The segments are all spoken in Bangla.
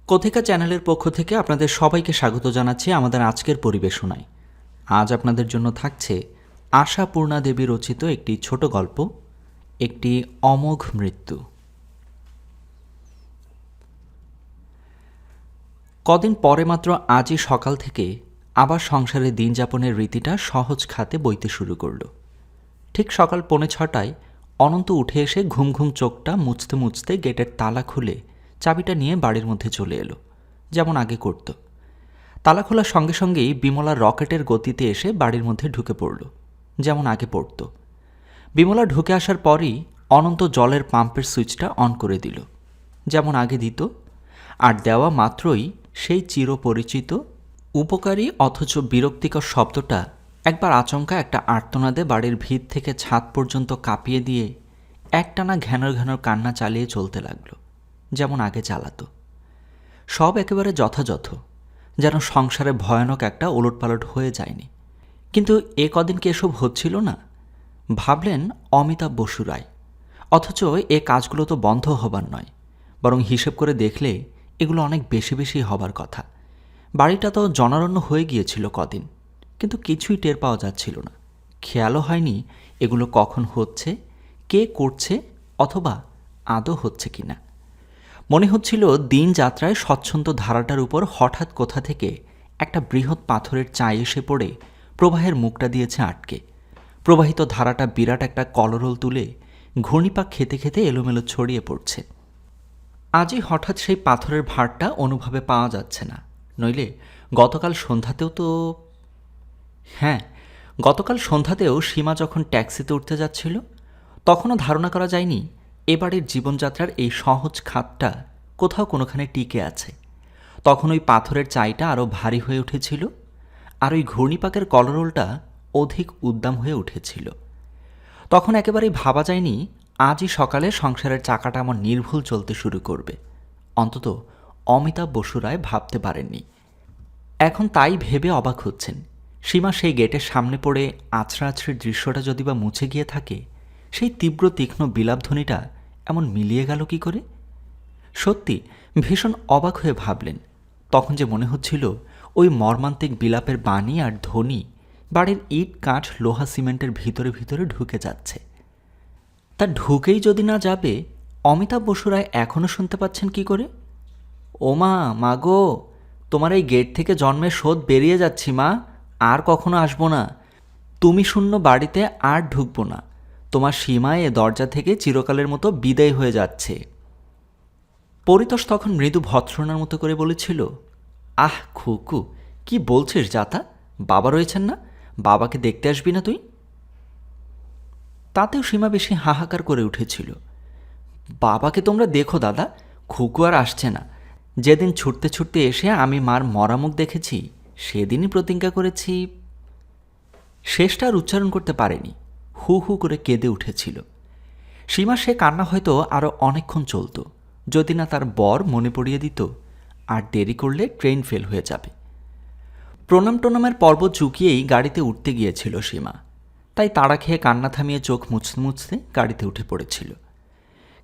কথিকা চ্যানেলের পক্ষ থেকে আপনাদের সবাইকে স্বাগত জানাচ্ছি আমাদের আজকের পরিবেশনায়। আজ আপনাদের জন্য থাকছে আশাপূর্ণা দেবী রচিত একটি ছোট গল্প, একটি অমোঘ মৃত্যু। কদিন পরে মাত্র আজই সকাল থেকে আবার সংসারে দিন যাপনের রীতিটা সহজ খাতে বইতে শুরু করল। ঠিক সকাল 5:45 অনন্ত উঠে এসে ঘুম ঘুম চোখটা মুছতে মুছতে গেটের তালা খুলে চাবিটা নিয়ে বাড়ির মধ্যে চলে এলো, যেমন আগে করত। তালা খোলার সঙ্গে সঙ্গেই বিমলা রকেটের গতিতে এসে বাড়ির মধ্যে ঢুকে পড়ল, যেমন আগে পড়ত। বিমলা ঢুকে আসার পরই অনন্ত জলের পাম্পের সুইচটা অন করে দিল, যেমন আগে দিত। আর দেওয়া মাত্রই সেই চিরপরিচিত উপকারী অথচ বিরক্তিকর শব্দটা একবার আচমকা একটা আর্তনাদে বাড়ির ভিত থেকে ছাদ পর্যন্ত কাঁপিয়ে দিয়ে একটানা ঘ্যানর ঘ্যানর কান্না চালিয়ে চলতে লাগলো, যেমন আগে চালাতো। সব একেবারে যথাযথ, যেন সংসারে ভয়ানক একটা ওলটপালট হয়ে যায়নি। কিন্তু এ কদিন কি এসব হচ্ছিল না? ভাবলেন অমিতাভ বসু রায়। অথচ এ কাজগুলো তো বন্ধ হবার নয়, বরং হিসেব করে দেখলে এগুলো অনেক বেশি বেশি হবার কথা। বাড়িটা তো জনারণ্য হয়ে গিয়েছিল কদিন, কিন্তু কিছুই টের পাওয়া যাচ্ছিল না। খেয়ালও হয়নি এগুলো কখন হচ্ছে, কে করছে, অথবা আদৌ হচ্ছে কিনা। মনে হচ্ছিল দিন যাত্রায় স্বচ্ছন্দ ধারাটার উপর হঠাৎ কোথা থেকে একটা বৃহৎ পাথরের চাই এসে পড়ে প্রবাহের মুখটা দিয়েছে আটকে। প্রবাহিত ধারাটা বিরাট একটা কলরোল তুলে ঘূর্ণিপাক খেতে খেতে এলোমেলো ছড়িয়ে পড়ছে। আজই হঠাৎ সেই পাথরের ভারটা অনুভবে পাওয়া যাচ্ছে না। নইলে গতকাল সন্ধ্যাতেও তো গতকাল সন্ধ্যাতেও সীমা যখন ট্যাক্সিতে উঠতে যাচ্ছিল, তখনও ধারণা করা যায়নি এ বাড়ির জীবনযাত্রার এই সহজ খাতটা কোথাও কোনোখানে টিকে আছে। তখন ওই পাথরের চাইটা আরও ভারী হয়ে উঠেছিল, আর ওই ঘূর্ণিপাকের কলরোলটা অধিক উদ্দাম হয়ে উঠেছিল। তখন একেবারেই ভাবা যায়নি আজই সকালে সংসারের চাকাটা আমার নির্ভুল চলতে শুরু করবে। অন্তত অমিতাভ বসু রায় ভাবতে পারেননি। এখন তাই ভেবে অবাক হচ্ছেন, সীমা সেই গেটের সামনে পড়ে আছড়া আছড়ির দৃশ্যটা যদি বা মুছে গিয়ে থাকে, সেই তীব্র তীক্ষ্ণ বিলাপধ্বনিটা এমন মিলিয়ে গেল কি করে? সত্যি ভীষণ অবাক হয়ে ভাবলেন। তখন যে মনে হচ্ছিল ওই মর্মান্তিক বিলাপের বাণী আর ধ্বনি বাড়ির ইট কাঠ লোহা সিমেন্টের ভিতরে ভিতরে ঢুকে যাচ্ছে। তা ঢুকেই যদি না যাবে, অমিতাভ বসু রায় এখনও শুনতে পাচ্ছেন কি করে? ও মা গো, তোমার এই গেট থেকে জন্মের শোধ বেরিয়ে যাচ্ছি মা, আর কখনো আসবো না। তুমি শূন্য বাড়িতে আর ঢুকবো না। তোমার সীমায় এ দরজা থেকে চিরকালের মতো বিদায় হয়ে যাচ্ছে। পরিতোষ তখন মৃদু ভৎসনার মতো করে বলেছিল, আহ খুকু, কি বলছিস যাতা? বাবা রয়েছেন না? বাবাকে দেখতে আসবি না তুই? তাতেও সীমা বেশি হাহাকার করে উঠেছিল। বাবাকে তোমরা দেখো দাদা, খুকু আর আসছে না। যেদিন ছুটতে ছুটতে এসে আমি মার মরা মুখ দেখেছি, সেদিনই প্রতিজ্ঞা করেছি। শেষটা আর উচ্চারণ করতে পারেনি, হু হু করে কেঁদে উঠেছিল। সীমা সে কান্না হয়তো আরও অনেকক্ষণ চলত, যদি না তার বর মনে পড়িয়ে দিত আর দেরি করলে ট্রেন ফেল হয়ে যাবে। প্রণাম টনামের পর্ব চুকিয়েই গাড়িতে উঠতে গিয়েছিল সীমা, তাই তাড়া খেয়ে কান্না থামিয়ে চোখ মুছতে মুছতে গাড়িতে উঠে পড়েছিল।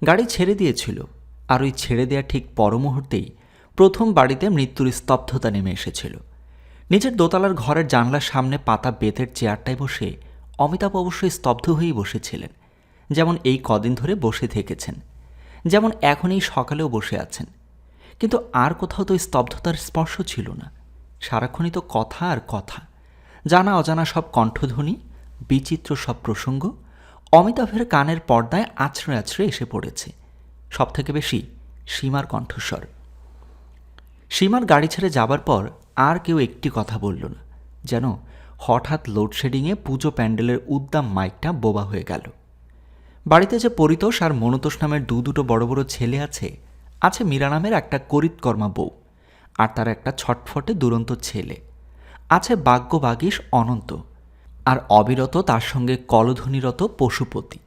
গাড়ি ছেড়ে দিয়েছিল, আর ওই ছেড়ে দেওয়ার ঠিক পর মুহূর্তেই প্রথম বাড়িতে মৃত্যুর স্তব্ধতা নেমে এসেছিল। নিজের দোতলার ঘরের জানলার সামনে পাতা বেতের চেয়ারটায় বসে অমিতাভ অবশ্যই স্তব্ধ হয়েই বসেছিলেন, যেমন এই কদিন ধরে বসে থেকেছেন, যেমন এখন এই সকালেও বসে আছেন। কিন্তু আর কোথাও তো স্তব্ধতার স্পর্শ ছিল না। সারাক্ষণই তো কথা আর কথা, জানা অজানা সব কণ্ঠধ্বনি, বিচিত্র সব প্রসঙ্গ অমিতাভের কানের পর্দায় আছড়ে আছড়ে এসে পড়েছে। সবথেকে বেশি সীমার কণ্ঠস্বর। সীমার গাড়ি ছেড়ে যাবার পর আর কেউ একটি কথা বলল না, যেন হঠাৎ লোডশেডিংয়ে পুজো প্যান্ডেলের উদ্দাম মাইকটা বোবা হয়ে গেল। বাড়িতে যে পরিতোষ আর মনতোষ নামের দুটো বড় বড় ছেলে আছে, আছে মীরা নামের একটা করিতকর্মা বউ, আর তার একটা ছটফটে দুরন্ত ছেলে, আছে বাগ্যবাগীশ অনন্ত, আর অবিরত তার সঙ্গে কলধ্বনিরত পশুপতি।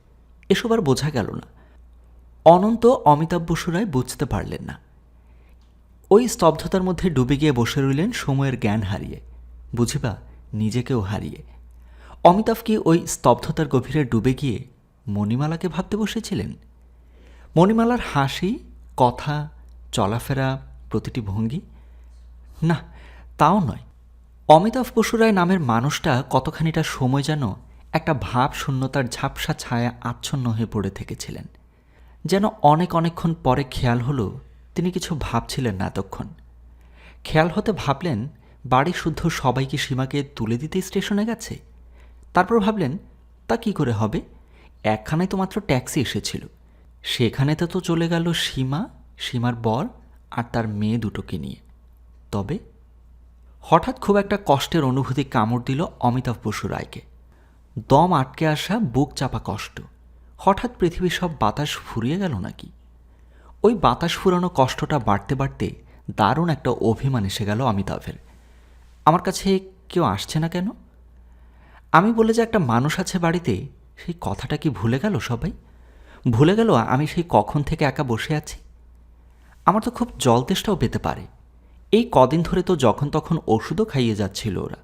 এসব আর বোঝা গেল না। অনন্ত অমিতাভ বসু রায় বুঝতে পারলেন না। ওই স্তব্ধতার মধ্যে ডুবে গিয়ে বসে রইলেন সময়ের জ্ঞান হারিয়ে, বুঝিবা নিজেকেও হারিয়ে। অমিতাভ কি ওই স্তব্ধতার গভীরে ডুবে গিয়ে মণিমালাকে ভাবতে বসেছিলেন? মণিমালার হাসি, কথা, চলাফেরা, প্রতিটি ভঙ্গি? না, তাও নয়। অমিতাভ বসু রায় নামের মানুষটা কতখানিটা সময় যেন একটা ভাব শূন্যতার ঝাপসা ছায়া আচ্ছন্ন হয়ে পড়ে থেকেছিলেন। যেন অনেকক্ষণ পরে খেয়াল হলো তিনি কিছু ভাবছিলেন না এতক্ষণ। খেয়াল হতে ভাবলেন বাড়ি শুদ্ধ সবাই কি সীমাকে তুলে দিতে স্টেশনে গেছে। তারপর ভাবলেন তা কি করে হবে, একখানায় তো মাত্র ট্যাক্সি এসেছিল, সেখানেতে তো চলে গেল সীমা, সীমার বর আর তার মেয়ে দুটোকে নিয়ে। তবে হঠাৎ খুব একটা কষ্টের অনুভূতি কামড় দিল অমিতাভ বসু রায়কে। দম আটকে আসা বুক চাপা কষ্ট। হঠাৎ পৃথিবীর সব বাতাস ফুরিয়ে গেল নাকি? ওই বাতাস ফুরানো কষ্টটা বাড়তে বাড়তে দারুণ একটা অভিমান এসে গেল অমিতাভের। আমার কাছে কেউ আসছে না কেন? আমি বলে যে একটা মানুষ আছে বাড়িতে, সেই কথাটা কি ভুলে গেল সবাই? ভুলে গেল আমি সেই কখন থেকে একা বসে আছি? আমার তো খুব জলতেষ্টাও পেতে পারে। এই কদিন ধরে তো যখন তখন ওষুধও খাইয়ে যাচ্ছিল ওরা,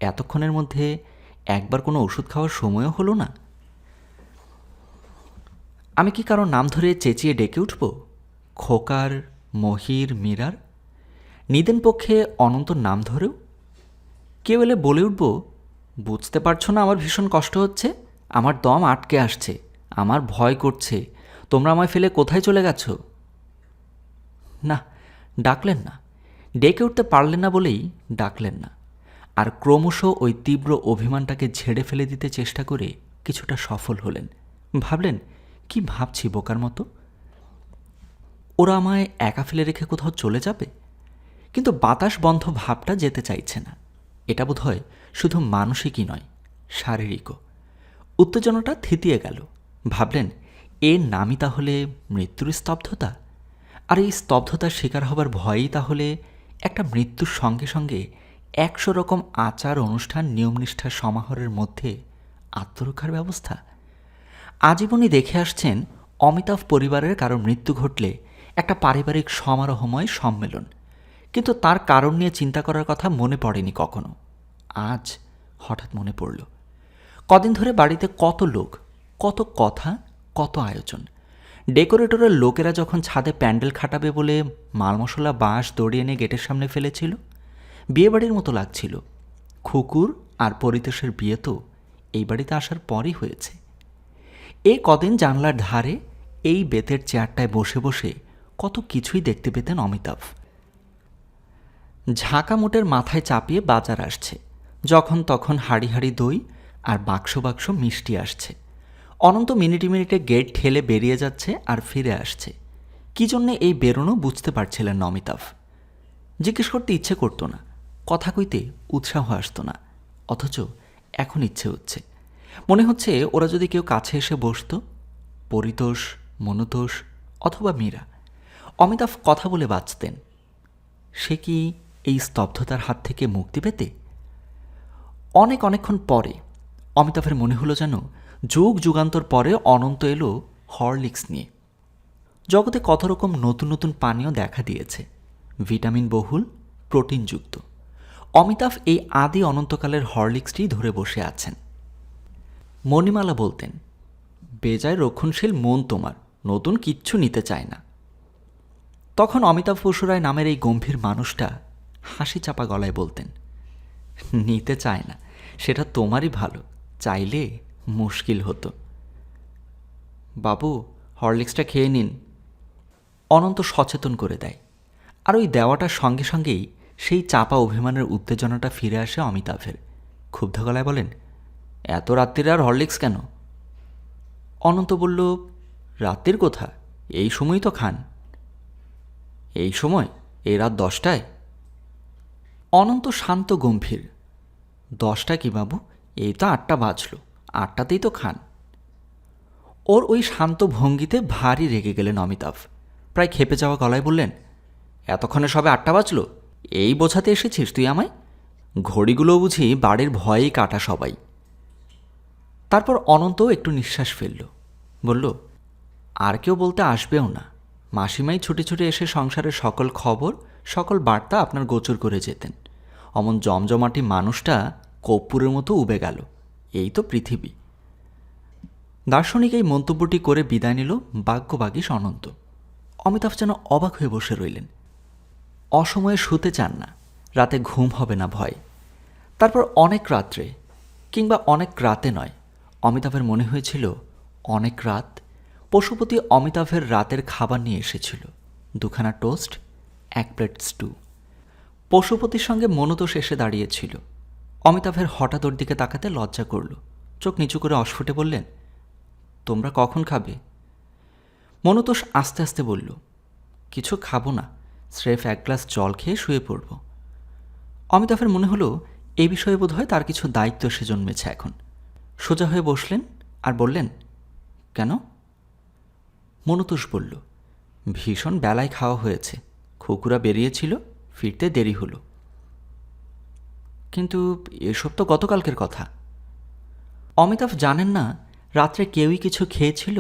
এতক্ষণের মধ্যে একবার কোনো ওষুধ খাওয়ার সময়ও হলো না। আমি কি কারো নাম ধরে চেঁচিয়ে ডেকে উঠব? খোকার, মহির, মীরার, নিদেন পক্ষে অনন্তর নাম ধরেও? কেউ এলে বলে উঠব, বুঝতে পারছো না আমার ভীষণ কষ্ট হচ্ছে, আমার দম আটকে আসছে, আমার ভয় করছে, তোমরা আমায় ফেলে কোথায় চলে গেছো? না, ডাকলেন না। ডেকে উঠতে পারলেন না বলেই ডাকলেন না। আর ক্রমশ ওই তীব্র অভিমানটাকে ঝেড়ে ফেলে দিতে চেষ্টা করে কিছুটা সফল হলেন। ভাবলেন কি ভাবছি বোকার মতো, ওরা আমায় একা ফেলে রেখে কোথাও চলে যাবে? কিন্তু বাতাস বন্ধ ভাবটা যেতে চাইছে না। এটা বোধ হয় শুধু মানসিকই নয়, শারীরিকও। উত্তেজনাটা থিতিয়ে গেল। ভাবলেন এর নামই তাহলে মৃত্যুর স্তব্ধতা। আর এই স্তব্ধতার শিকার হবার ভয়েই তাহলে একটা মৃত্যুর সঙ্গে সঙ্গে 100 রকম আচার অনুষ্ঠান নিয়মনিষ্ঠার সমাহারের মধ্যে আত্মরক্ষার ব্যবস্থা। আজীবনই দেখে আসছেন অমিতাভ পরিবারের কারো মৃত্যু ঘটলে একটা পারিবারিক সমারোহময় সম্মেলন, কিন্তু তার কারণ নিয়ে চিন্তা করার কথা মনে পড়েনি কখনো। আজ হঠাৎ মনে পড়ল। কদিন ধরে বাড়িতে কত লোক, কত কথা, কত আয়োজন। ডেকোরেটরের লোকেরা যখন ছাদে প্যান্ডেল খাটাবে বলে মাল মশলা বাঁশ দড়ি এনে গেটের সামনে ফেলেছিল, বিয়েবাড়ির মতো লাগছিল। খুকুর আর পরিতোষের বিয়ে তো এই বাড়িতে আসার পরই হয়েছে। এই কদিন জানলার ধারে এই বেতের চেয়ারটায় বসে বসে কত কিছুই দেখতে পেতেন অমিতাভ। ঝাঁকা মোটের মাথায় চাপিয়ে বাজার আসছে, যখন তখন হাড়ি হাড়ি দই আর বাক্স বাক্স মিষ্টি আসছে। অনন্ত মিনিটে মিনিটে গেট ঠেলে বেরিয়ে যাচ্ছে আর ফিরে আসছে। কি জন্যে এই বেরোনো বুঝতে পারছিলেন না অমিতাভ। জিজ্ঞেস করতে ইচ্ছে করতো না, কথা কইতে উৎসাহ আসতো না, অথচ এখন ইচ্ছে হচ্ছে। মনে হচ্ছে ওরা যদি কেউ কাছে এসে বসত, পরিতোষ, মনুতোষ অথবা মীরা, অমিতাভ কথা বলে বাঁচতেন। সে কি এই স্তব্ধতার হাত থেকে মুক্তি পেতে? অনেকক্ষণ পরে অমিতাভের মনে হলো যেন যুগ যুগান্তর পরে অনন্ত এলো হরলিক্স নিয়ে। জগতে কত রকম নতুন নতুন পানীয় দেখা দিয়েছে, ভিটামিন বহুল, প্রোটিনযুক্ত। অমিতাভ এই আদি অনন্তকালের হরলিক্সটি ধরে বসে আছেন। মণিমালা বলতেন, বেজায় রক্ষণশীল মন তোমার, নতুন কিচ্ছু নিতে চায় না। তখন অমিতাভ বসু রায় নামের এই গম্ভীর মানুষটা হাসি চাপা গলায় বলতেন, নিতে চায় না সেটা তোমারই ভালো, চাইলে মুশকিল হতো। বাবু, হরলিক্সটা খেয়ে নিন। অনন্ত সচেতন করে দেয়। আর ওই দেওয়াটার সঙ্গে সঙ্গেই সেই চাপা অভিমানের উত্তেজনাটা ফিরে আসে অমিতাভের। ক্ষুব্ধ গলায় বলেন, এত রাত্রিরে আর হরলিক্স কেন? অনন্ত বলল, রাত্রির কথা, এই সময়ই তো খান। এই সময়? এই রাত 10টায়? অনন্ত শান্ত গম্ভীর। 10টা কি বাবু, এই তো 8টা বাজল, 8টাতেই তো খান। ওর ওই শান্ত ভঙ্গিতে ভারী রেগে গেলেন অমিতাভ। প্রায় খেপে যাওয়া গলায় বললেন, এতক্ষণে সবে 8টা বাজল, এই বোঝাতে এসেছিস তুই আমায়? ঘড়িগুলো বুঝি বাড়ির ভয়েই কাটা সবাই। তারপর অনন্ত একটু নিঃশ্বাস ফেলল, বলল, আর কেউ বলতে আসবেও না, মাসিমাই ছুটে ছুটে এসে সংসারের সকল খবর, সকল বার্তা আপনার গোচর করে যেতেন। অমন জমজমাটি মানুষটা কর্পূরের মতো উবে গেল, এই তো পৃথিবী। দার্শনিক এই মন্তব্যটি করে বিদায় নিল বাক্যবাগীশ অনন্ত। অমিতাভ যেন অবাক হয়ে বসে রইলেন। অসময়ে শুতে চান না, রাতে ঘুম হবে না ভয়। তারপর অনেক রাত্রে, কিংবা অনেক রাতে নয়, অমিতাভের মনে হয়েছিল অনেক রাত পশুপতি অমিতাভের রাতের খাবার নিয়ে এসেছিল, 2খানা টোস্ট, 1 প্লেট স্টু। পশুপতির সঙ্গে মনতোষ এসে দাঁড়িয়েছিল। অমিতাভের হঠাৎ ওর দিকে তাকাতে লজ্জা করল। চোখ নিচু করে অস্ফুটে বললেন, তোমরা কখন খাবে? মনতোষ আস্তে আস্তে বলল, কিছু খাবো না, স্রেফ 1 গ্লাস জল খেয়ে শুয়ে পড়ব। অমিতাভের মনে হলো এই বিষয়ে বোধহয় তার কিছু দায়িত্ব এসে জন্মেছে এখন। সোজা হয়ে বসলেন আর বললেন, কেন? মনতোষ বলল, ভীষণ বেলায় খাওয়া হয়েছে, খুকুরা বেরিয়েছিল, ফিরতে দেরি হলো। কিন্তু এসব তো গতকালকের কথা। অমিতাভ জানেন না রাত্রে কেউই কিছু খেয়েছিল,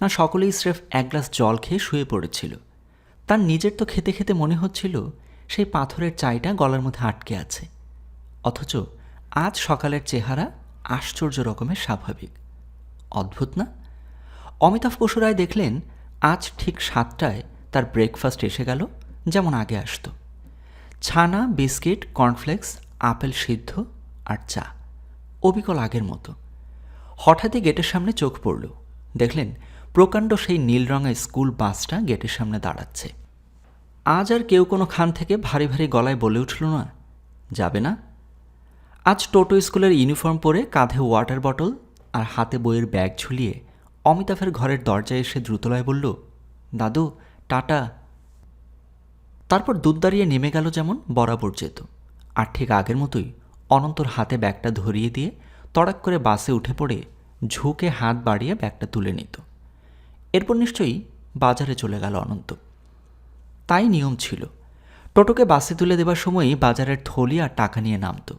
না সকলেই স্রেফ 1 গ্লাস জল খেয়ে শুয়ে পড়েছিল। তার নিজের তো খেতে খেতে মনে হচ্ছিল সেই পাথরের চাইটা গলার মধ্যে আটকে আছে, অথচ আজ সকালের চেহারা আশ্চর্য রকমের স্বাভাবিক। অদ্ভুত না? অমিতাভ বসু রায় দেখলেন আজ ঠিক 7টায় তার ব্রেকফাস্ট এসে গেল, যেমন আগে আসত। ছানা, বিস্কিট, কর্নফ্লেক্স, আপেল সিদ্ধ আর চা, অবিকল আগের মতো। হঠাৎই গেটের সামনে চোখ পড়ল। দেখলেন প্রকাণ্ড সেই নীল রঙের স্কুল বাসটা গেটের সামনে দাঁড়াচ্ছে। আজ আর কেউ কোনো খান থেকে ভারী ভারী গলায় বলে উঠল না, যাবে না? আজ টোটো স্কুলের ইউনিফর্ম পরে, কাঁধে ওয়াটার বটল আর হাতে বইয়ের ব্যাগ ঝুলিয়ে অমিতাভের ঘরের দরজায় এসে দ্রুতলয়ে বলল, দাদু টাটা। তারপর দুধ দাঁড়িয়ে নেমে গেল যেমন বরাবর যেত, আর ঠিক আগের মতোই অনন্তর হাতে ব্যাগটা ধরিয়ে দিয়ে তড়াক করে বাসে উঠে পড়ে ঝুঁকে হাত বাড়িয়ে ব্যাগটা তুলে নিত। এরপর নিশ্চয়ই বাজারে চলে গেল অনন্ত। তাই নিয়ম ছিল, টোটোকে বাসে তুলে দেবার সময়ই বাজারের থলি আর টাকা নিয়ে নামত।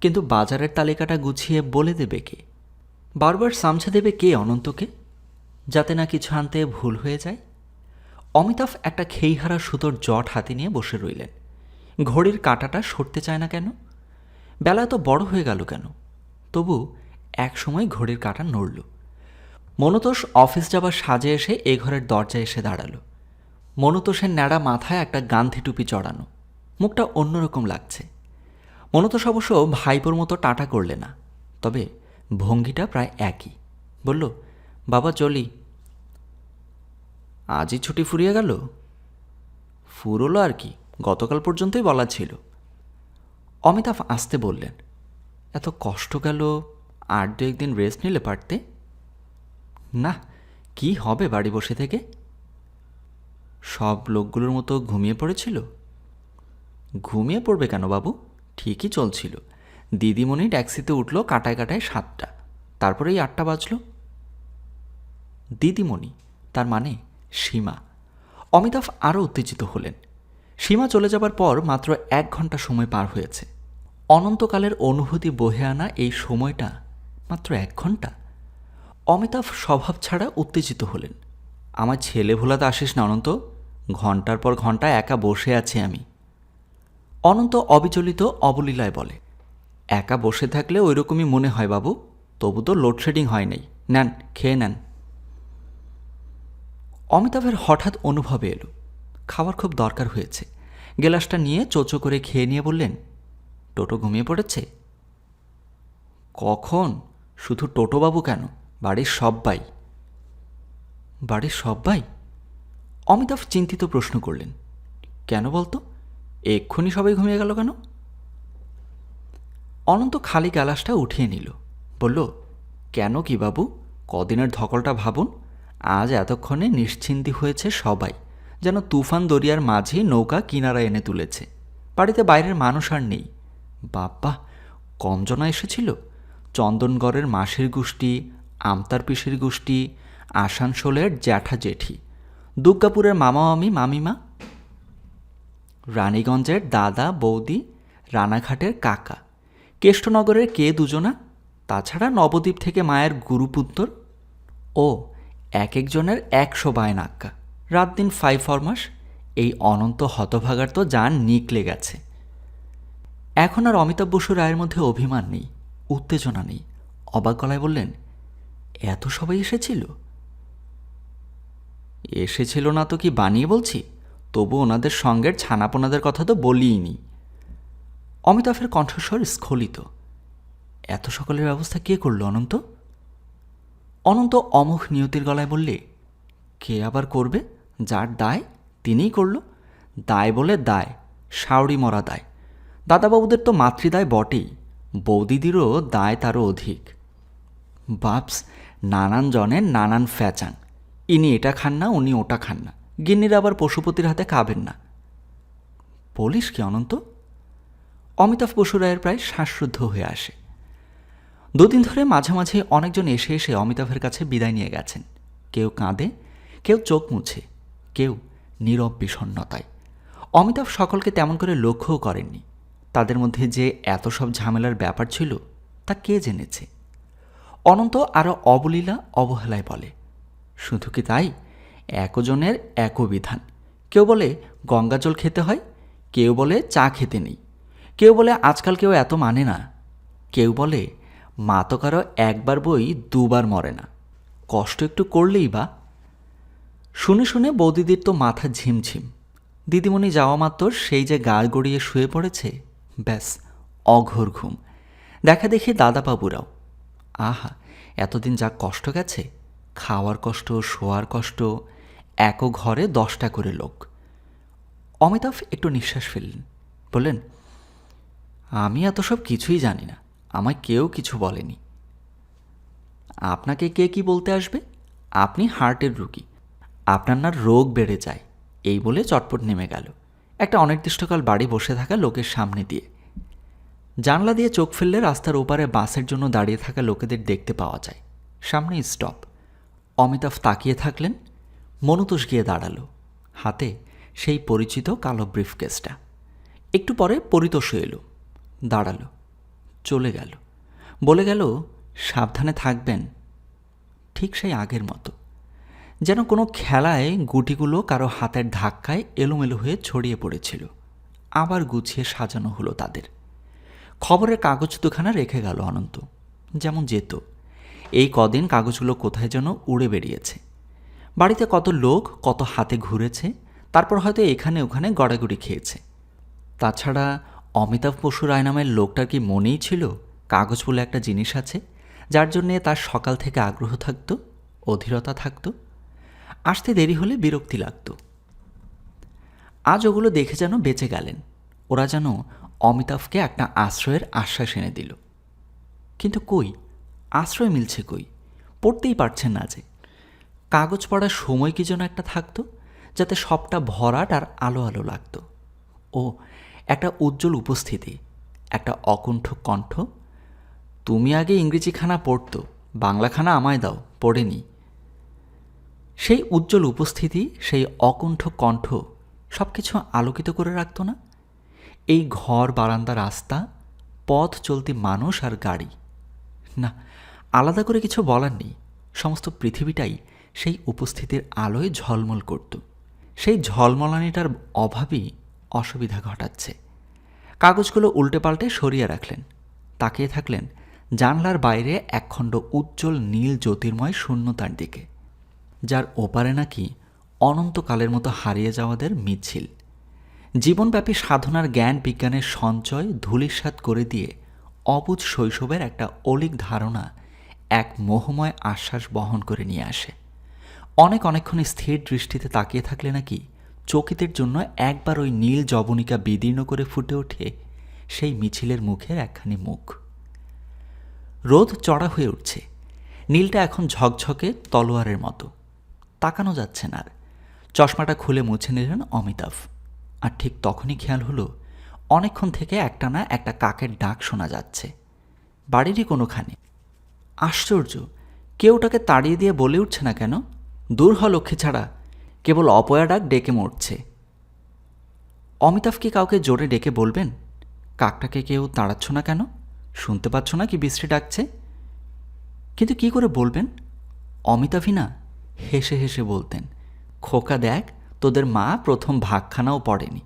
কিন্তু বাজারের তালিকাটা গুছিয়ে বলে দেবে কে? বারবার সামছা দেবে কে অনন্তকে, যাতে না কিছু আনতে ভুল হয়ে যায়? অমিতাভ একটা খেইহারা সুতোর জট হাতে নিয়ে বসে রইলেন। ঘড়ির কাঁটাটা সরতে চায় না কেন? বেলা তো বড় হয়ে গেল কেন? তবু এক সময় ঘড়ির কাঁটা নড়ল। মনতোষ অফিস যাবার সাজে এসে এ ঘরের দরজায় এসে দাঁড়ালো। মনতোষের ন্যাড়া মাথায় একটা গান্ধী টুপি চড়ানো, মুখটা অন্যরকম লাগছে। মনতোষ অবশ্য ভাইপোর মতো টাটা করলে না, তবে ভঙ্গিটা প্রায় একই। বলল, বাবা চলি। আজই ছুটি ফুরিয়ে গেল? ফুরলো আর কি, গতকাল পর্যন্তই বলা ছিল। অমিতাভ আসতে বললেন, এত কষ্ট গেল, আর 2-1 দিন রেস্ট নিলে পারতে। না, কি হবে বাড়ি বসে থেকে? সব লোকগুলোর মতো ঘুমিয়ে পড়েছিল? ঘুমিয়ে পড়বে কেন বাবু, ঠিকই চলছিল। দিদিমণি ট্যাক্সিতে উঠল কাটায় কাটায় 7টা, তারপরেই 8টা বাজল। দিদিমণি, তার মানে সীমা। অমিতাভ আরও উত্তেজিত হলেন। সীমা চলে যাবার পর মাত্র 1 ঘন্টা সময় পার হয়েছে। অনন্তকালের অনুভূতি বহে আনা এই সময়টা মাত্র 1 ঘন্টা। অমিতাভ স্বভাব ছাড়া উত্তেজিত হলেন। আমার ছেলে ভোলাতে আসিস না অনন্ত, ঘন্টার পর ঘন্টা একা বসে আছি আমি। অনন্ত অবিচলিত অবলীলায় বলে, একা বসে থাকলে ওই রকমই মনে হয় বাবু, তবু তো লোডশেডিং হয় নাই, নেন খেয়ে নেন। অমিতাভের হঠাৎ অনুভবে এলো খাওয়ার খুব দরকার হয়েছে। গেলাসটা নিয়ে চোচো করে খেয়ে নিয়ে বললেন, টোটো ঘুমিয়ে পড়েছে? কখন? শুধু টোটোবাবু কেন, বাড়ির সব্বাই। বাড়ির সব্বাই? অমিতাভ চিন্তিত প্রশ্ন করলেন, কেন বলতো, এক্ষুনি সবাই ঘুমিয়ে গেল কেন? অনন্ত খালি গ্যালাসটা উঠিয়ে নিল, বলল, কেন কি বাবু, কদিনের ধকলটা ভাবুন। আজ এতক্ষণে নিশ্চিন্তি হয়েছে সবাই, যেন তুফান দরিয়ার মাঝে নৌকা কিনারা এনে তুলেছে। বাড়িতে বাইরের মানুষ আর নেই। বাবা, কমজনা এসেছিল। চন্দনগড়ের মাসির গোষ্ঠী, আমতার পিসির গোষ্ঠী, আসানসোলের জ্যাঠা জেঠি, দুর্গাপুরের মামা মামি মামিমা, রানীগঞ্জের দাদা বৌদি, রানাঘাটের কাকা, কেষ্টনগরের কে দুজনা, তাছাড়া নবদ্বীপ থেকে মায়ের গুরুপুত্তর। ও, এক একজনের 100 বায়না আক্কা, রাত দিন 5 ফরমাস। এই অনন্ত হতভাগার তো জান নিকলে গেছে। এখন আর অমিতাভ বসু রায়ের মধ্যে অভিমান নেই, উত্তেজনা নেই। অবাক গলায় বললেন, এত সবাই এসেছিল? এসেছিল না তো কি বানিয়ে বলছি? তবু ওনাদের সঙ্গের ছানাপোনাদের কথা তো বলিনি। অমিতাভের কণ্ঠস্বর স্খলিত। এত সকলের ব্যবস্থা কে করল অনন্ত? অনন্ত অমোঘ নিয়তির গলায় বললে, কে আবার করবে? যার দায় তিনিই করল। দায় বলে দায়, শাওড়ি মরা দায়। দাদাবাবুদের তো মাতৃদায় বটেই, বৌদিদিরও দায় তারও অধিক। বাপস, নানান জনের নানান ফ্যাচাং। ইনি এটা খান না, উনি ওটা খান না, গিন্নিরা আবার পশুপতির হাতে খাবেন না। বলিস কি অনন্ত? অমিতাভ বসু রায়ের প্রায় শ্বাসরুদ্ধ হয়ে আসে। দুদিন ধরে মাঝামাঝি অনেকজন এসে এসে অমিতাভের কাছে বিদায় নিয়ে গেছেন। কেউ কাঁদে, কেউ চোখ মুছে, কেউ নীরব বিষণ্ণতায়। অমিতাভ সকলকে তেমন করে লক্ষ্যও করেননি। তাদের মধ্যে যে এত সব ঝামেলার ব্যাপার ছিল তা কে জেনেছে? অনন্ত আরও অবলীলা অবহেলায় বলে, শুধু কি তাই? একজনের একও বিধান। কেউ বলে গঙ্গা জল খেতে হয়, কেউ বলে চা খেতে নেই, কেউ বলে আজকাল কেউ এত মানে না, কেউ বলে মা তো কারো একবার বই দুবার মরে না, কষ্ট একটু করলেই বা। শুনে শুনে বৌদিদির তো মাথা ঝিমঝিম। দিদিমণি যাওয়া মাত্র সেই যে গাড় গড়িয়ে শুয়ে পড়েছে, ব্যাস অঘোর ঘুম। দেখা দেখি দাদাবাবুরাও, আহা, এতদিন যা কষ্ট গেছে, খাওয়ার কষ্ট, শোয়ার কষ্ট, একও ঘরে 10টা করে লোক। অমিতাভ একটু নিঃশ্বাস ফেললেন, বললেন, আমি এত সব কিছুই জানি না, আমায় কেউ কিছু বলেনি। আপনাকে কে কি বলতে আসবে? আপনি হার্টের রুগী, আপনার না রোগ বেড়ে যায়, এই বলে চটপট নেমে গেল একটা অনির্দিষ্টকাল বাড়ি বসে থাকা লোকের সামনে দিয়ে। জানলা দিয়ে চোখ ফেললে রাস্তার ওপারে বাসের জন্য দাঁড়িয়ে থাকা লোকেদের দেখতে পাওয়া যায়। সামনে স্টপ। অমিতাভ তাকিয়ে থাকলেন। মনুতোষ গিয়ে দাঁড়ালো, হাতে সেই পরিচিত কালো ব্রিফকেসটা। একটু পরে পরিতোষ এলো, দাঁড়ালো, চলে গেল, বলে গেল, সাবধানে থাকবেন। ঠিক সেই আগের মতো, যেন কোনো খেলায় গুটিগুলো কারো হাতের ধাক্কায় এলোমেলো হয়ে ছড়িয়ে পড়েছিল। আবার গুছিয়ে সাজানো হলো তাদের। খবরের কাগজ দুখানা রেখে গেল অনন্ত, যেমন যেত। এই কদিন কাগজগুলো কোথায় যেন উড়ে বেরিয়েছে। বাড়িতে কত লোক কত হাতে ঘুরেছে, তারপর হয়তো এখানে ওখানে গড়াগড়ি খেয়েছে। তাছাড়া অমিতাভ বসু রায় নামের লোকটার কি মনেই ছিল কাগজ বলে একটা জিনিস আছে, যার জন্যে তার সকাল থেকে আগ্রহ থাকত, অধীরতা থাকত। আসতে দেরি হলে বিরক্তি লাগত। আজ ওগুলো দেখে যেন বেঁচে গেলেন। ওরা যেন অমিতাভকে একটা আশ্রয়ের আশ্বাস এনে দিল। কিন্তু কই, আশ্রয় মিলছে কই? পড়তেই পারছেন না যে। কাগজ পড়ার সময় কি যেন একটা থাকতো, যাতে সবটা ভরাট আর আলো আলো লাগত। ও একটা উজ্জ্বল উপস্থিতি, একটা অকুণ্ঠ কণ্ঠ, তুমি আগে ইংরেজিখানা পড়তো, বাংলাখানা আমায় দাও, পড়েনি। সেই উজ্জ্বল উপস্থিতি, সেই অকুণ্ঠ কণ্ঠ সব কিছু আলোকিত করে রাখত না? এই ঘর, বারান্দা, রাস্তা, পথ চলতি মানুষ আর গাড়ি। না, আলাদা করে কিছু বলার নেই। সমস্ত পৃথিবীটাই সেই উপস্থিতির আলোয় ঝলমল করত। সেই ঝলমলানিটার অভাবই অসুবিধা ঘটাচ্ছে। কাগজগুলো উল্টে পাল্টে সরিয়ে রাখলেন। তাকিয়ে থাকলেন জানলার বাইরে একখণ্ড উজ্জ্বল নীল জ্যোতির্ময় শূন্যতার দিকে, যার ওপারে নাকি অনন্তকালের মতো হারিয়ে যাওয়াদের মিছিল। জীবনব্যাপী সাধনার জ্ঞান বিজ্ঞানের সঞ্চয় ধূলিসাৎ করে দিয়ে অবুঝ শৈশবের একটা অলিক ধারণা এক মোহময় আশ্বাস বহন করে নিয়ে আসে। অনেকক্ষণ স্থির দৃষ্টিতে তাকিয়ে থাকলে নাকি চকিতের জন্য একবার ওই নীল জবনিকা বিদীর্ণ করে ফুটে ওঠে সেই মিছিলের মুখের একখানি মুখ। রোদ চড়া হয়ে উঠছে। নীলটা এখন ঝকঝকে তলোয়ারের মতো। তাকানো যাচ্ছে না আর। চশমাটা খুলে মুছে নিলেন অমিতাভ। আর ঠিক তখনই খেয়াল হলো অনেকক্ষণ থেকে একটানা একটা কাকের ডাক শোনা যাচ্ছে, বাড়িরই কোনোখানে। আশ্চর্য, কেউ ওটাকে তাড়িয়ে দিয়ে বলে উঠছে না কেন? দূর হ লক্ষ্মী ছাড়া, কেবল অপয়া ডাক ডেকে মরছে। অমিতাভ কি কাউকে জোরে ডেকে বলবেন, কাকটাকে কেউ তাড়াচ্ছ না কেন? শুনতে পাচ্ছ না কি বিশ্রী ডাকছে? কিন্তু কি করে বলবেন? অমিতাভই না হেসে হেসে বলতেন, খোকা দেখ, তোদের মা প্রথম ভাগখানাও পড়েনি,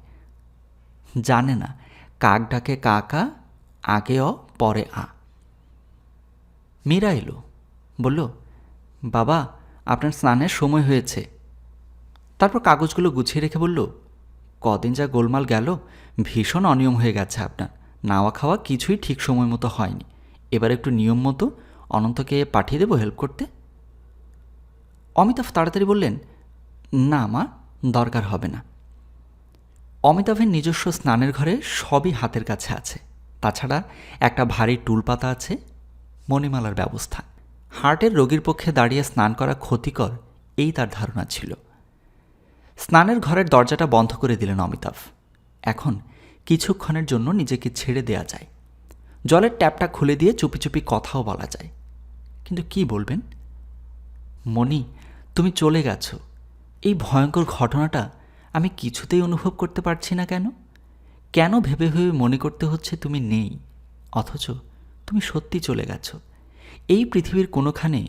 জানে না কাক ডাকে কাকা, আগে অ পরে আ। মীরা এলো, বলল, বাবা আপনার স্নানের সময় হয়েছে। তারপর কাগজগুলো গুছিয়ে রেখে বলল, কদিন যা গোলমাল গেল, ভীষণ অনিয়ম হয়ে গেছে আপনার। নাওয়া খাওয়া কিছুই ঠিক সময় মতো হয়নি। এবার একটু নিয়ম মতো অনন্তকে পাঠিয়ে দেবো হেল্প করতে। অমিতাভ তাড়াতাড়ি বললেন, না মা, দরকার হবে না। অমিতাভের নিজস্ব স্নানের ঘরে সবই হাতের কাছে আছে। তাছাড়া একটা ভারী টুল পাতা আছে, মণিমালার ব্যবস্থা। হার্টের রোগীর পক্ষে দাঁড়িয়ে স্নান করা ক্ষতিকর, এই তার ধারণা ছিল। স্নানের ঘরের দরজাটা বন্ধ করে দিলেন অমিতাভ। এখন কিছুক্ষণের জন্য নিজেকে ছেড়ে দেয়া যায়। জলের ট্যাপটা খুলে দিয়ে চুপি চুপি কথাও বলা যায়। কিন্তু কি বলবেন? মণি, তুমি চলে গেছো, এই ভয়ঙ্কর ঘটনাটা আমি কিছুতেই অনুভব করতে পারছি না। কেন কেন ভেবে ভেবে মনে করতে হচ্ছে তুমি নেই, অথচ তুমি সত্যি চলে গেছো। এই পৃথিবীর কোনোখানে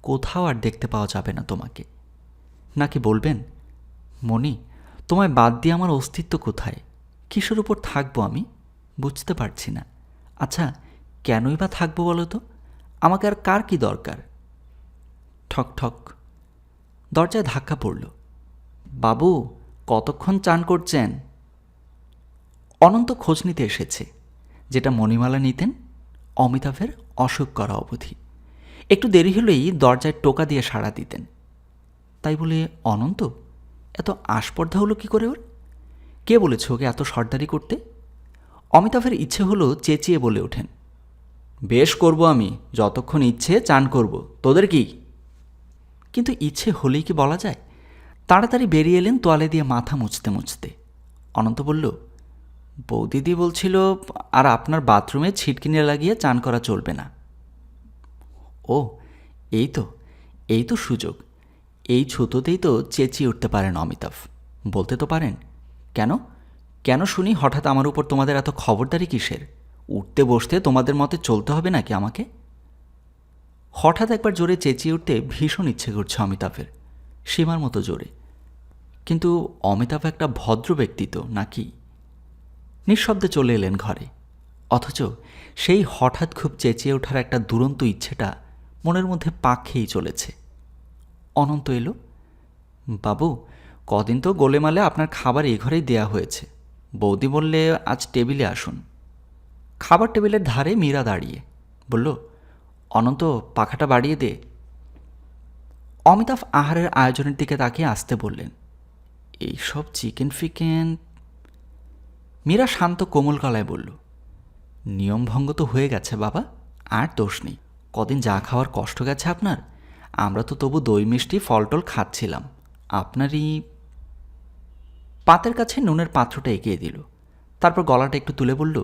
কোথাও আর দেখতে পাওয়া যাবে না তোমাকে। নাকি বলবেন, মণি, তোমায় বাদ দিয়ে আমার অস্তিত্ব কোথায়? কিসের উপর থাকবো আমি? বুঝতে পারছি না। আচ্ছা, কেনই বা থাকবো বলো তো? আমাকে আর কার কি দরকার? ঠক ঠক দরজায় ধাক্কা পড়ল। বাবু, কতক্ষণ চান করছেন? অনন্ত খোঁজ নিতে এসেছে, যেটা মণিমালা নিতেন অমিতাভের অসুখ করা অবধি। একটু দেরি হলেই দরজায় টোকা দিয়ে সাড়া দিতেন। তাই বলে অনন্ত এত আস্পর্ধা হলো কি করে ওর? কে বলেছে ওকে এত সর্দারি করতে? অমিতাভের ইচ্ছে হলো চেঁচিয়ে বলে ওঠেন, বেশ করব আমি, যতক্ষণ ইচ্ছে চান করব, তোদের কি? কিন্তু ইচ্ছে হলেই কি বলা যায়? তাড়াতাড়ি বেরিয়ে এলেন তোয়ালে দিয়ে মাথা মুছতে মুছতে। অনন্ত বলল, বৌদিদি বলছিল আর আপনার বাথরুমে ছিটকিনি লাগিয়ে চান করা চলবে না। ও, এই তো সুযোগ। এই ছুতোতেই তো চেঁচিয়ে উঠতে পারেন অমিতাভ। বলতে তো পারেন, কেন কেন শুনি হঠাৎ আমার উপর তোমাদের এত খবরদারি কিসের? উঠতে বসতে তোমাদের মতে চলতে হবে নাকি আমাকে? হঠাৎ একবার জোরে চেঁচিয়ে উঠতে ভীষণ ইচ্ছে করছে অমিতাভের, সীমার মতো জোরে। কিন্তু অমিতাভ একটা ভদ্র ব্যক্তি তো নাকি? নিঃশব্দে চলে এলেন ঘরে। অথচ সেই হঠাৎ খুব চেঁচিয়ে ওঠার একটা দুরন্ত ইচ্ছেটা মনের মধ্যে পাক খেয়েই চলেছে। অনন্ত এলো। বাবু, কদিন তো গোলেমালে আপনার খাবার এই ঘরেই দেয়া হয়েছে। বৌদি বললে আজ টেবিলে আসুন। খাবার টেবিলের ধারে মীরা দাঁড়িয়ে বলল, অনন্ত, পাখাটা বাড়িয়ে দে। অমিতাভ আহারের আয়োজনের দিকে তাকিয়ে আসতে বললেন, এইসব চিকেন ফিকেন। মীরা শান্ত কোমল গলায় বলল, নিয়মভঙ্গ তো হয়ে গেছে বাবা, আর দোষ নেই। কদিন যা খাওয়ার কষ্ট গেছে আপনার, আমরা তো তবু দই মিষ্টি ফলটল খাচ্ছিলাম। আপনারই। পাতের কাছে নুনের পাত্রটা এগিয়ে দিল। তারপর গলাটা একটু তুলে বলল,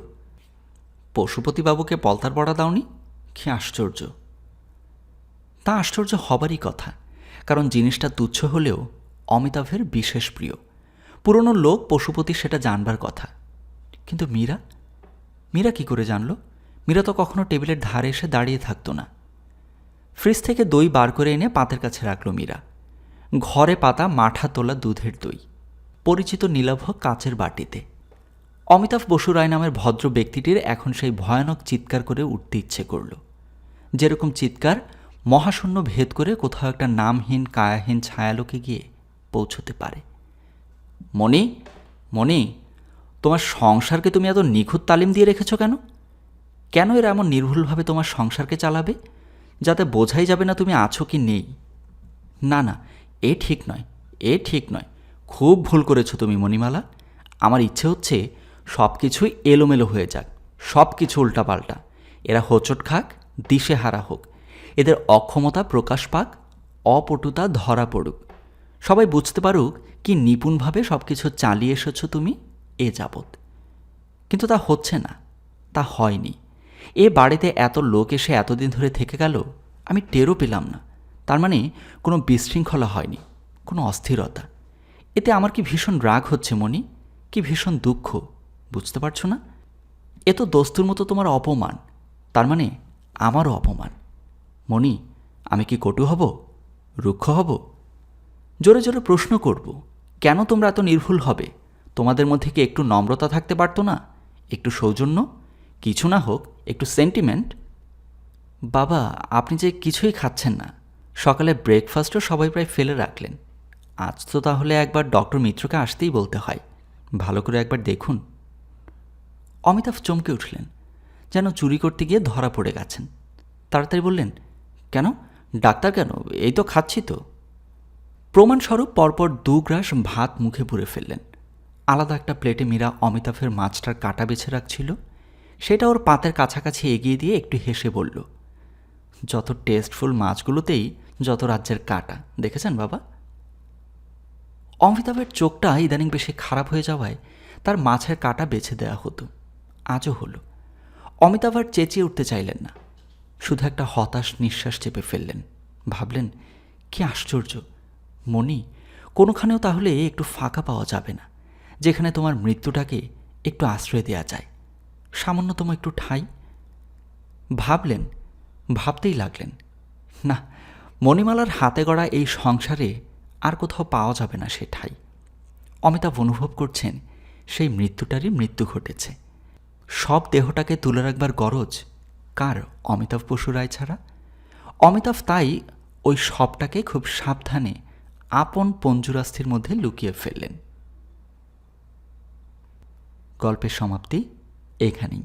পশুপতিবাবুকে পলতার বড়া দাওনি? কি আশ্চর্য! তা আশ্চর্য হবারই কথা, কারণ জিনিসটা তুচ্ছ হলেও অমিতাভের বিশেষ প্রিয়। পুরনো লোক পশুপতি সেটা জানবার কথা। কিন্তু মীরা কি করে জানল? মীরা তো কখনো টেবিলের ধারে এসে দাঁড়িয়ে থাকতো না। ফ্রিজ থেকে দই বার করে এনে পাতের কাছে রাখল মীরা। ঘরে পাতা মাঠা তোলা দুধের দই, পরিচিত নীলাভ কাচের বাটিতে। অমিতাভ বসু রায় নামের ভদ্র ব্যক্তিটির এখন সেই ভয়ানক চিৎকার করে উঠতে ইচ্ছে করল, যেরকম চিৎকার মহাশূন্য ভেদ করে কোথাও একটা নামহীন কায়াহীন ছায়ালোকে গিয়ে পৌঁছতে পারে। মণি, মণি, তোমার সংসারকে তুমি এত নিখুঁত তালিম দিয়ে রেখেছ কেন? কেন এরা এমন নির্ভুলভাবে তোমার সংসারকে চালাবে, যাতে বোঝাই যাবে না তুমি আছো কি নেই? না না, এ ঠিক নয়, এ ঠিক নয়। খুব ভুল করেছো তুমি মণিমালা। আমার ইচ্ছে হচ্ছে সব কিছুই এলোমেলো হয়ে যাক, সব কিছু উল্টাপাল্টা। এরা হোঁচট খাক, দিশেহারা হোক, এদের অক্ষমতা প্রকাশ পাক, অপটুতা ধরা পড়ুক। সবাই বুঝতে পারুক কি নিপুণভাবে সব কিছু চালিয়ে এসেছো তুমি এ যাবৎ। কিন্তু তা হচ্ছে না, তা হয়নি। এ বাড়িতে এত লোক এসে এতদিন ধরে থেকে গেল, আমি টেরও পেলাম না। তার মানে কোনো বিশৃঙ্খলা হয়নি, কোনো অস্থিরতা। এতে আমার কি ভীষণ রাগ হচ্ছে মণি, কি ভীষণ দুঃখ, বুঝতে পারছো না? এ তো দস্তুর মতো তোমার অপমান, তার মানে আমারও অপমান। মণি, আমি কি কটু হব, রুক্ষ হব? জোরে জোরে প্রশ্ন করব, কেন তোমরা এত নির্ভুল হবে? তোমাদের মধ্যে কি একটু নম্রতা থাকতে পারতো না? একটু সৌজন্য, কিছু না হোক একটু সেন্টিমেন্ট? বাবা, আপনি যে কিছুই খাচ্ছেন না, সকালে ব্রেকফাস্টও সবাই প্রায় ফেলে রাখলেন। আজ তো তাহলে একবার ডক্টর মিত্রকে আসতেই বলতে হয়। ভালো করে একবার দেখুন। অমিতাভ চমকে উঠলেন, যেন চুরি করতে গিয়ে ধরা পড়ে গেছেন। তাড়াতাড়ি বললেন, কেন? ডাক্তার কেন? এই তো খাচ্ছি তো। প্রমাণস্বরূপ পরপর 2 গ্রাস ভাত মুখে পুরে ফেললেন। আলাদা একটা প্লেটে মীরা অমিতাভের মাছটার কাঁটা বেছে রাখছিল, সেটা ওর পাতের কাছাকাছি এগিয়ে দিয়ে একটু হেসে বলল, যত টেস্টফুল মাছগুলোতেই যত রাজ্যের কাঁটা, দেখেছেন বাবা? অমিতাভের চোখটা ইদানিং বেশি খারাপ হয়ে যাওয়ায় তার মাছের কাঁটা বেছে দেওয়া হতো। আজও হলো। অমিতাভ আর চেঁচিয়ে উঠতে চাইলেন না, শুধু একটা হতাশ নিঃশ্বাস চেপে ফেললেন। ভাবলেন, কি আশ্চর্য মণি, কোনোখানেও তাহলে একটু ফাঁকা পাওয়া যাবে না, যেখানে তোমার মৃত্যুটাকে একটু আশ্রয় দেওয়া যায়, সামান্যতম একটু ঠাঁই? ভাবলেন, ভাবতেই লাগলেন, না, মণিমালার হাতে গড়া এই সংসারে আর কোথাও পাওয়া যাবে না সে ঠাঁই। অমিতাভ অনুভব করছেন সেই মৃত্যুটারই মৃত্যু ঘটেছে। সব দেহটাকে তুলে রাখবার গরজ কার? অমিতাভ বসু রায় ছাড়া। অমিতাভ তাই ওই সবটাকে খুব সাবধানে আপন পঞ্জুরাস্থির মধ্যে লুকিয়ে ফেললেন। গল্পের সমাপ্তি এখানেই।